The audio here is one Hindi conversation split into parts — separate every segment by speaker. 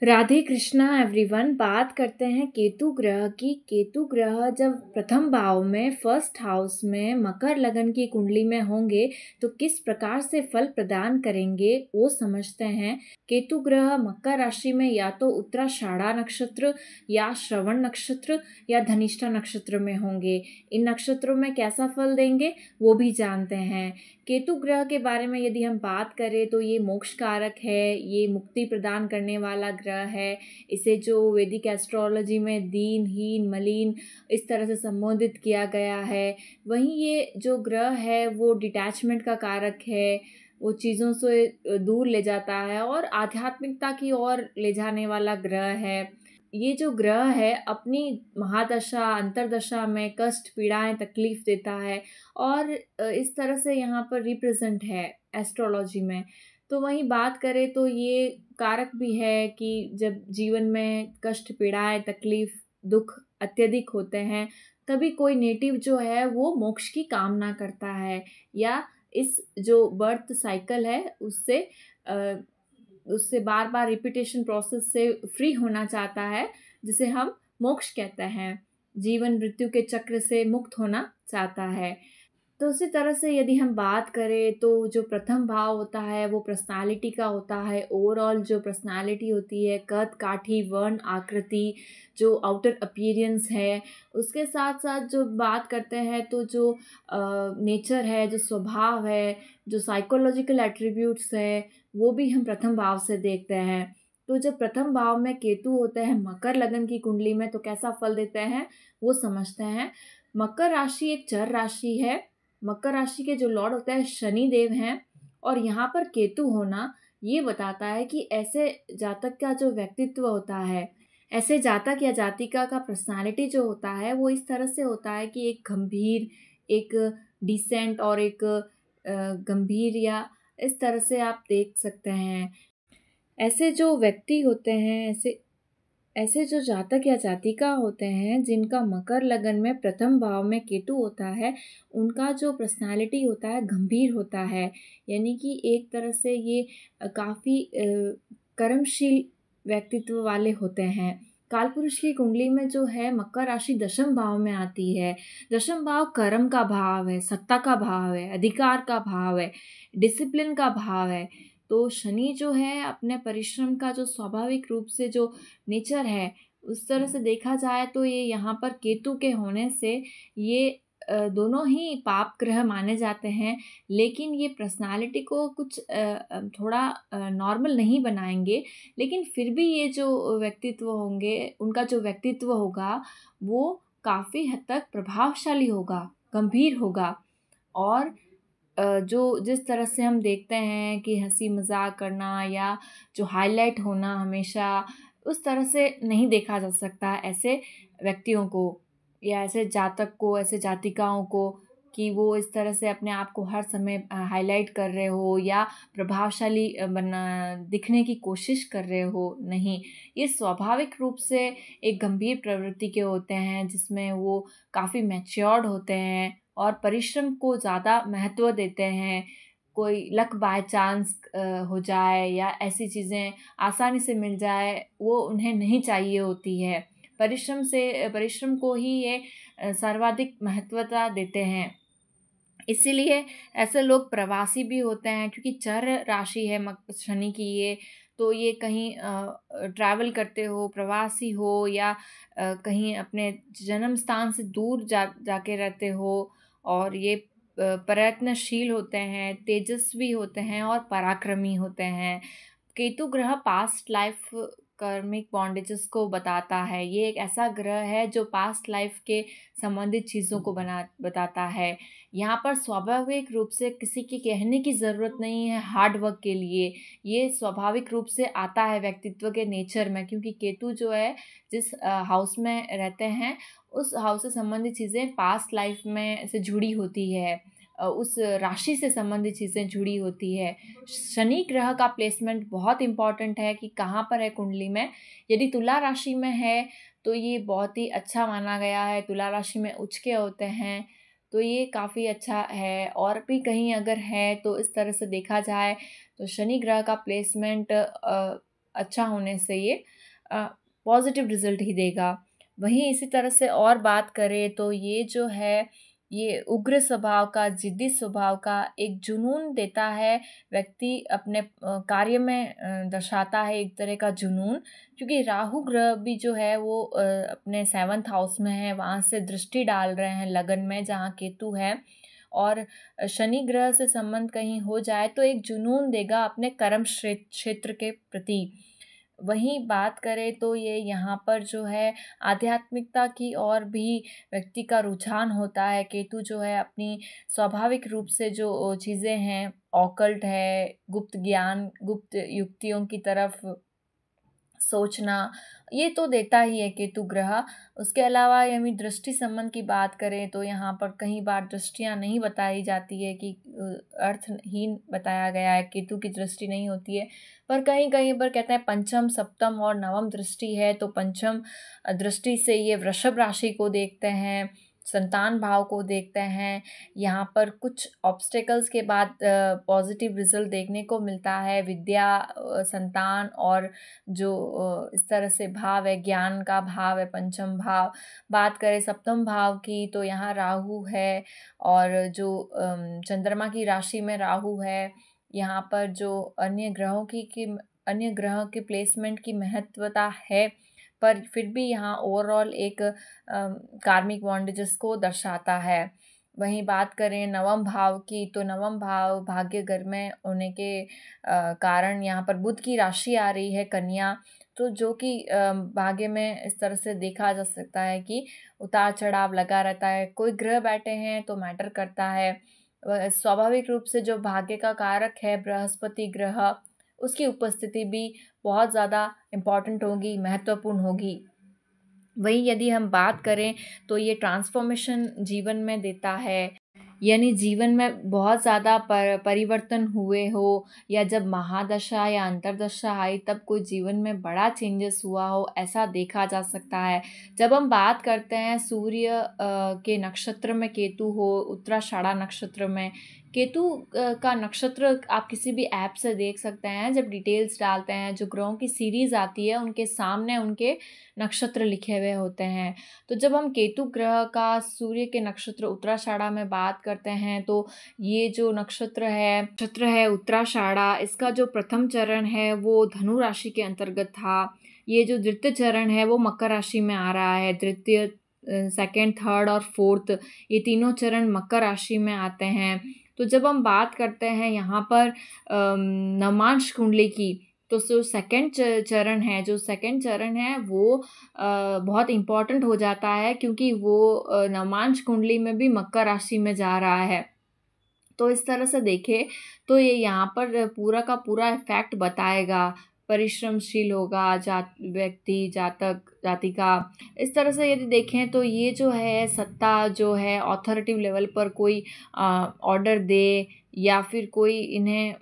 Speaker 1: राधे कृष्णा एवरीवन। बात करते हैं केतु ग्रह की। केतु ग्रह जब प्रथम भाव में फर्स्ट हाउस में मकर लगन की कुंडली में होंगे तो किस प्रकार से फल प्रदान करेंगे वो समझते हैं। केतु ग्रह मकर राशि में या तो उत्तराषाढ़ा नक्षत्र या श्रवण नक्षत्र या धनिष्ठा नक्षत्र में होंगे। इन नक्षत्रों में कैसा फल देंगे वो भी जानते हैं। केतु ग्रह के बारे में यदि हम बात करें तो ये मोक्ष कारक है, ये मुक्ति प्रदान करने वाला ग्रह है। इसे जो वैदिक एस्ट्रोलॉजी में दीन, हीन, मलिन इस तरह से संबोधित किया गया है। वहीं ये जो ग्रह है वो डिटैचमेंट का कारक है, वो चीज़ों से दूर ले जाता है और आध्यात्मिकता की ओर ले जाने वाला ग्रह है। ये जो ग्रह है अपनी महादशा अंतरदशा में कष्ट, पीड़ाएं, तकलीफ देता है और इस तरह से यहाँ पर रिप्रेजेंट है एस्ट्रोलॉजी में। तो वहीं बात करें तो ये कारक भी है कि जब जीवन में कष्ट, पीड़ाएं, तकलीफ, दुख अत्यधिक होते हैं तभी कोई नेटिव जो है वो मोक्ष की कामना करता है या इस जो बर्थ साइकिल है उससे बार बार रिपीटेशन प्रोसेस से फ्री होना चाहता है, जिसे हम मोक्ष कहते हैं। जीवन मृत्यु के चक्र से मुक्त होना चाहता है। तो उसी तरह से यदि हम बात करें तो जो प्रथम भाव होता है वो पर्सनालिटी का होता है। ओवरऑल जो पर्सनालिटी होती है, कद काठी, वर्ण, आकृति, जो आउटर अपीयरेंस है, उसके साथ साथ जो बात करते हैं तो जो नेचर है, जो स्वभाव है, जो साइकोलॉजिकल एट्रीब्यूट्स है, वो भी हम प्रथम भाव से देखते हैं। तो जब प्रथम भाव में केतु होते हैं मकर लगन की कुंडली में तो कैसा फल देते हैं वो समझते हैं। मकर राशि एक चर राशि है। मकर राशि के जो लॉर्ड होते हैं शनि देव हैं और यहाँ पर केतु होना ये बताता है कि ऐसे जातक का जो व्यक्तित्व होता है, ऐसे जातक या जातिका का पर्सनालिटी जो होता है वो इस तरह से होता है कि एक गंभीर, एक डिसेंट और एक गंभीर या इस तरह से आप देख सकते हैं। ऐसे जो व्यक्ति होते हैं, ऐसे ऐसे जो जातक या जातिका होते हैं जिनका मकर लगन में प्रथम भाव में केतु होता है, उनका जो पर्सनालिटी होता है गंभीर होता है। यानी कि एक तरह से ये काफ़ी कर्मशील व्यक्तित्व वाले होते हैं। कालपुरुष की कुंडली में जो है मकर राशि दशम भाव में आती है। दशम भाव कर्म का भाव है, सत्ता का भाव है, अधिकार का भाव है, डिसिप्लिन का भाव है। तो शनि जो है अपने परिश्रम का जो स्वाभाविक रूप से जो नेचर है उस तरह से देखा जाए तो ये यहाँ पर केतु के होने से ये दोनों ही पाप ग्रह माने जाते हैं। लेकिन ये पर्सनालिटी को कुछ थोड़ा नॉर्मल नहीं बनाएंगे। लेकिन फिर भी ये जो व्यक्तित्व होंगे, उनका जो व्यक्तित्व होगा वो काफ़ी हद तक प्रभावशाली होगा, गंभीर होगा और जो जिस तरह से हम देखते हैं कि हंसी मजाक करना या जो हाईलाइट होना हमेशा उस तरह से नहीं देखा जा सकता ऐसे व्यक्तियों को या ऐसे जातक को, ऐसे जातिकाओं को कि वो इस तरह से अपने आप को हर समय हाईलाइट कर रहे हो या प्रभावशाली बना दिखने की कोशिश कर रहे हो। नहीं, ये स्वाभाविक रूप से एक गंभीर प्रवृत्ति के होते हैं जिसमें वो काफ़ी मैच्योर्ड होते हैं और परिश्रम को ज़्यादा महत्व देते हैं। कोई लक बाय चांस हो जाए या ऐसी चीज़ें आसानी से मिल जाए वो उन्हें नहीं चाहिए होती है। परिश्रम को ही ये सर्वाधिक महत्वता देते हैं। इसीलिए ऐसे लोग प्रवासी भी होते हैं क्योंकि चर राशि है शनि की ये। तो ये कहीं ट्रैवल करते हो, प्रवासी हो या कहीं अपने जन्म स्थान से दूर जाके रहते हो और ये प्रयत्नशील होते हैं, तेजस्वी होते हैं और पराक्रमी होते हैं। केतु ग्रह पास्ट लाइफ कर्मिक बॉन्डेजेस को बताता है। ये एक ऐसा ग्रह है जो पास्ट लाइफ के संबंधित चीज़ों को बताता है। यहाँ पर स्वाभाविक रूप से किसी के कहने की ज़रूरत नहीं है हार्ड वर्क के लिए। ये स्वाभाविक रूप से आता है व्यक्तित्व के नेचर में, क्योंकि केतु जो है जिस हाउस में रहते हैं उस हाउस से संबंधित चीज़ें पास्ट लाइफ में से जुड़ी होती है। उस राशि से संबंधित चीज़ें जुड़ी होती है। शनि ग्रह का प्लेसमेंट बहुत इम्पॉर्टेंट है कि कहाँ पर है कुंडली में। यदि तुला राशि में है तो ये बहुत ही अच्छा माना गया है। तुला राशि में उच्च के होते हैं तो ये काफ़ी अच्छा है। और भी कहीं अगर है तो इस तरह से देखा जाए तो शनि ग्रह का प्लेसमेंट अच्छा होने से ये पॉजिटिव रिजल्ट ही देगा। वहीं इसी तरह से और बात करें तो ये जो है, ये उग्र स्वभाव का, ज़िद्दी स्वभाव का एक जुनून देता है। व्यक्ति अपने कार्य में दर्शाता है एक तरह का जुनून, क्योंकि राहु ग्रह भी जो है वो अपने 7th हाउस में है, वहाँ से दृष्टि डाल रहे हैं लगन में जहाँ केतु है। और शनि ग्रह से संबंध कहीं हो जाए तो एक जुनून देगा अपने कर्म क्षेत्र के प्रति। वहीं बात करें तो ये यहाँ पर जो है आध्यात्मिकता की और भी व्यक्ति का रुझान होता है। केतु जो है अपनी स्वाभाविक रूप से जो चीज़ें हैं, ऑकल्ट है, गुप्त ज्ञान, गुप्त युक्तियों की तरफ सोचना, ये तो देता ही है केतु ग्रह। उसके अलावा यदि दृष्टि संबंध की बात करें तो यहाँ पर कई बार दृष्टियाँ नहीं बताई जाती है कि अर्थहीन बताया गया है, केतु की दृष्टि नहीं होती है। पर कहीं कहीं पर कहते हैं पंचम, सप्तम और नवम दृष्टि है, तो पंचम दृष्टि से ये वृषभ राशि को देखते हैं, संतान भाव को देखते हैं। यहाँ पर कुछ ऑब्स्टेकल्स के बाद पॉजिटिव रिजल्ट देखने को मिलता है। विद्या, संतान और जो इस तरह से भाव है, ज्ञान का भाव है पंचम भाव। बात करें सप्तम भाव की तो यहाँ राहु है, और जो चंद्रमा की राशि में राहु है। यहाँ पर जो अन्य ग्रहों की प्लेसमेंट की महत्वता है, पर फिर भी यहाँ ओवरऑल एक कार्मिक बॉन्डेजेस को दर्शाता है। वहीं बात करें नवम भाव की तो नवम भाव भाग्य घर में होने के कारण यहाँ पर बुध की राशि आ रही है कन्या, तो जो कि भाग्य में इस तरह से देखा जा सकता है कि उतार चढ़ाव लगा रहता है। कोई ग्रह बैठे हैं तो मैटर करता है। स्वाभाविक रूप से जो भाग्य का कारक है बृहस्पति ग्रह, उसकी उपस्थिति भी बहुत ज़्यादा इम्पॉर्टेंट होगी, महत्वपूर्ण होगी। वहीं यदि हम बात करें तो ये ट्रांसफॉर्मेशन जीवन में देता है, यानी जीवन में बहुत ज़्यादा परिवर्तन हुए हो, या जब महादशा या अंतर्दशा आई तब कोई जीवन में बड़ा चेंजेस हुआ हो, ऐसा देखा जा सकता है। जब हम बात करते हैं सूर्य के नक्षत्र में केतु हो, उत्तराषाढ़ा नक्षत्र में केतु का नक्षत्र आप किसी भी ऐप से देख सकते हैं। जब डिटेल्स डालते हैं, जो ग्रहों की सीरीज़ आती है उनके सामने उनके नक्षत्र लिखे हुए होते हैं। तो जब हम केतु ग्रह का सूर्य के नक्षत्र उत्तराषाढ़ा में बात करते हैं तो ये जो नक्षत्र है उत्तराषाढ़ा, इसका जो प्रथम चरण है वो धनु राशि के अंतर्गत था। ये जो द्वितीय चरण है वो मकर राशि में आ रहा है। तृतीय, सेकंड, थर्ड और फोर्थ, ये तीनों चरण मकर राशि में आते हैं। तो जब हम बात करते हैं यहाँ पर नवमांश कुंडली की, तो जो सेकंड चरण है वो बहुत इम्पॉर्टेंट हो जाता है, क्योंकि वो नवमांश कुंडली में भी मकर राशि में जा रहा है। तो इस तरह से देखें तो ये यहाँ पर पूरा का पूरा इफेक्ट बताएगा। परिश्रमशील होगा व्यक्ति, जाति का। इस तरह से यदि देखें तो ये जो है सत्ता जो है अथॉरिटिव लेवल पर कोई ऑर्डर दे, या फिर कोई इन्हें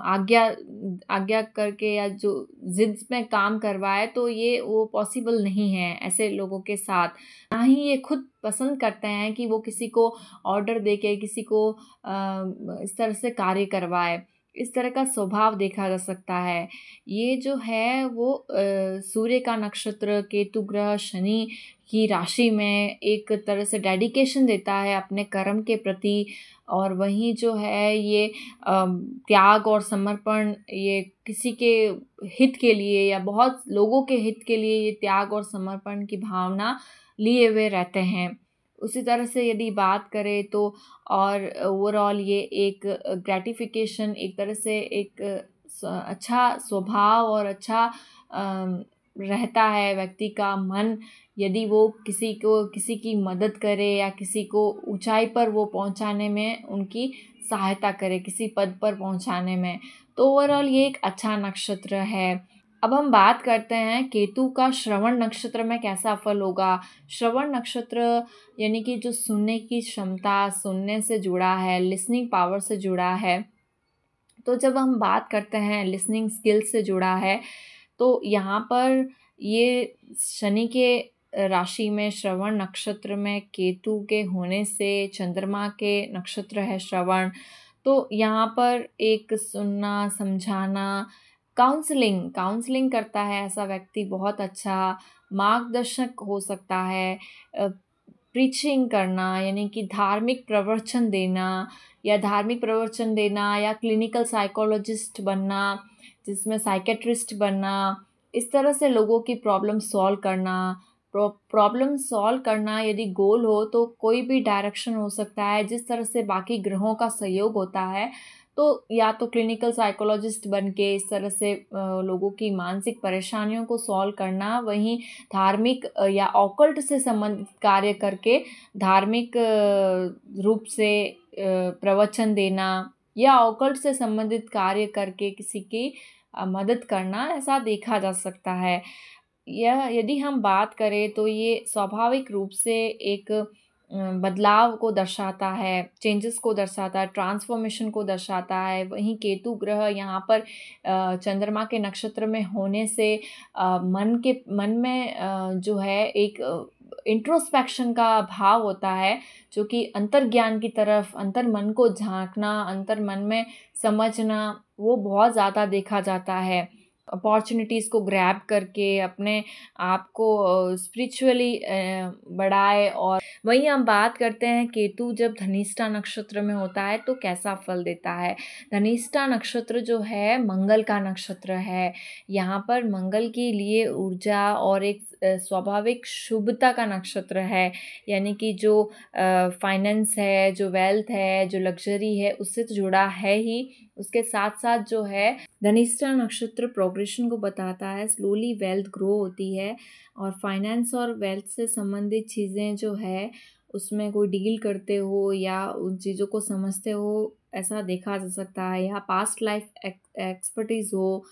Speaker 1: आज्ञा करके या जो जिद में काम करवाए, तो ये वो पॉसिबल नहीं है ऐसे लोगों के साथ। ना ही ये खुद पसंद करते हैं कि वो किसी को ऑर्डर दे के किसी को इस तरह से कार्य करवाए। इस तरह का स्वभाव देखा जा सकता है। ये जो है वो सूर्य का नक्षत्र, केतु ग्रह शनि की राशि में एक तरह से डेडिकेशन देता है अपने कर्म के प्रति। और वहीं जो है ये त्याग और समर्पण, ये किसी के हित के लिए या बहुत लोगों के हित के लिए ये त्याग और समर्पण की भावना लिए हुए रहते हैं। उसी तरह से यदि बात करें तो और ओवरऑल ये एक ग्रेटिफिकेशन, एक तरह से एक अच्छा स्वभाव और अच्छा रहता है व्यक्ति का मन, यदि वो किसी की मदद करे या किसी को ऊंचाई पर वो पहुंचाने में उनकी सहायता करे, किसी पद पर पहुंचाने में। तो ओवरऑल ये एक अच्छा नक्षत्र है। अब हम बात करते हैं केतु का श्रवण नक्षत्र में कैसा फल होगा। श्रवण नक्षत्र यानी कि जो सुनने की क्षमता, सुनने से जुड़ा है, लिसनिंग पावर से जुड़ा है। तो जब हम बात करते हैं लिसनिंग स्किल से जुड़ा है, तो यहाँ पर ये शनि के राशि में श्रवण नक्षत्र में केतु के होने से, चंद्रमा के नक्षत्र है श्रवण, तो यहाँ पर एक सुनना, समझाना काउंसलिंग करता है ऐसा व्यक्ति बहुत अच्छा मार्गदर्शक हो सकता है। प्रीचिंग करना यानी कि धार्मिक प्रवचन देना या क्लिनिकल साइकोलॉजिस्ट बनना, जिसमें साइकेट्रिस्ट बनना, इस तरह से लोगों की प्रॉब्लम सॉल्व करना यदि गोल हो तो कोई भी डायरेक्शन हो सकता है। जिस तरह से बाकी ग्रहों का सहयोग होता है, तो या तो क्लिनिकल साइकोलॉजिस्ट बन के इस तरह से लोगों की मानसिक परेशानियों को सॉल्व करना, वहीं धार्मिक या ऑकल्ट से संबंधित कार्य करके धार्मिक रूप से प्रवचन देना या ऑकल्ट से संबंधित कार्य करके किसी की मदद करना, ऐसा देखा जा सकता है। यह यदि हम बात करें तो ये स्वाभाविक रूप से एक बदलाव को दर्शाता है, चेंजेस को दर्शाता है, ट्रांसफॉर्मेशन को दर्शाता है। वहीं केतु ग्रह यहाँ पर चंद्रमा के नक्षत्र में होने से मन में जो है एक इंट्रोस्पेक्शन का भाव होता है, जो कि अंतर्ज्ञान की तरफ, अंतर्मन को झांकना, अंतर्मन में समझना, वो बहुत ज़्यादा देखा जाता है। अपॉर्चुनिटीज़ को ग्रैब करके अपने आप को स्पिरिचुअली बढ़ाए। और वहीं हम बात करते हैं केतु जब धनिष्ठा नक्षत्र में होता है तो कैसा फल देता है। धनिष्ठा नक्षत्र जो है मंगल का नक्षत्र है। यहाँ पर मंगल के लिए ऊर्जा और एक स्वाभाविक शुभता का नक्षत्र है, यानी कि जो फाइनेंस है, जो वेल्थ है, जो लग्जरी है, उससे तो जुड़ा है ही। उसके साथ साथ जो है धनिष्ठा नक्षत्र प्रोग्रेशन को बताता है, स्लोली वेल्थ ग्रो होती है। और फाइनेंस और वेल्थ से संबंधित चीज़ें जो है उसमें कोई डील करते हो या उन चीज़ों को समझते हो, ऐसा देखा जा सकता है। या पास्ट लाइफ एक्सपर्टीज़ हो,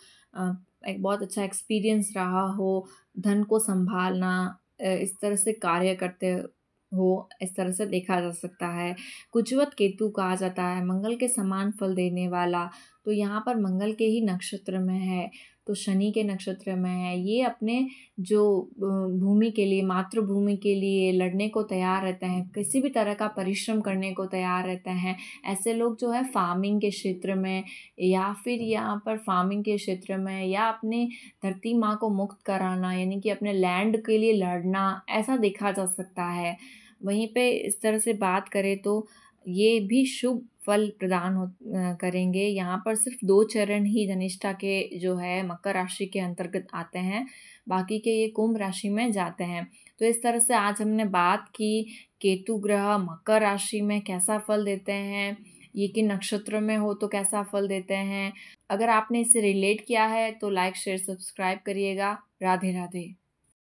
Speaker 1: एक बहुत अच्छा एक्सपीरियंस रहा हो, धन को संभालना, इस तरह से कार्य करते हो, इस तरह से देखा जा सकता है। कुजवत केतु कहा जाता है मंगल के समान फल देने वाला, तो यहाँ पर मंगल के ही नक्षत्र में है, तो शनि के नक्षत्र में है। ये अपने जो भूमि के लिए, मातृभूमि के लिए लड़ने को तैयार रहते हैं, किसी भी तरह का परिश्रम करने को तैयार रहते हैं। ऐसे लोग जो है फार्मिंग के क्षेत्र में या फिर यहाँ पर फार्मिंग के क्षेत्र में या अपने धरती माँ को मुक्त कराना, यानी कि अपने लैंड के लिए लड़ना, ऐसा देखा जा सकता है। वहीं पे इस तरह से बात करें तो ये भी शुभ फल प्रदान करेंगे। यहाँ पर सिर्फ 2 चरण ही धनिष्ठा के जो है मकर राशि के अंतर्गत आते हैं, बाकी के ये कुंभ राशि में जाते हैं। तो इस तरह से आज हमने बात की केतु ग्रह मकर राशि में कैसा फल देते हैं, ये कि नक्षत्र में हो तो कैसा फल देते हैं। अगर आपने इसे रिलेट किया है तो लाइक शेयर सब्सक्राइब करिएगा। राधे राधे।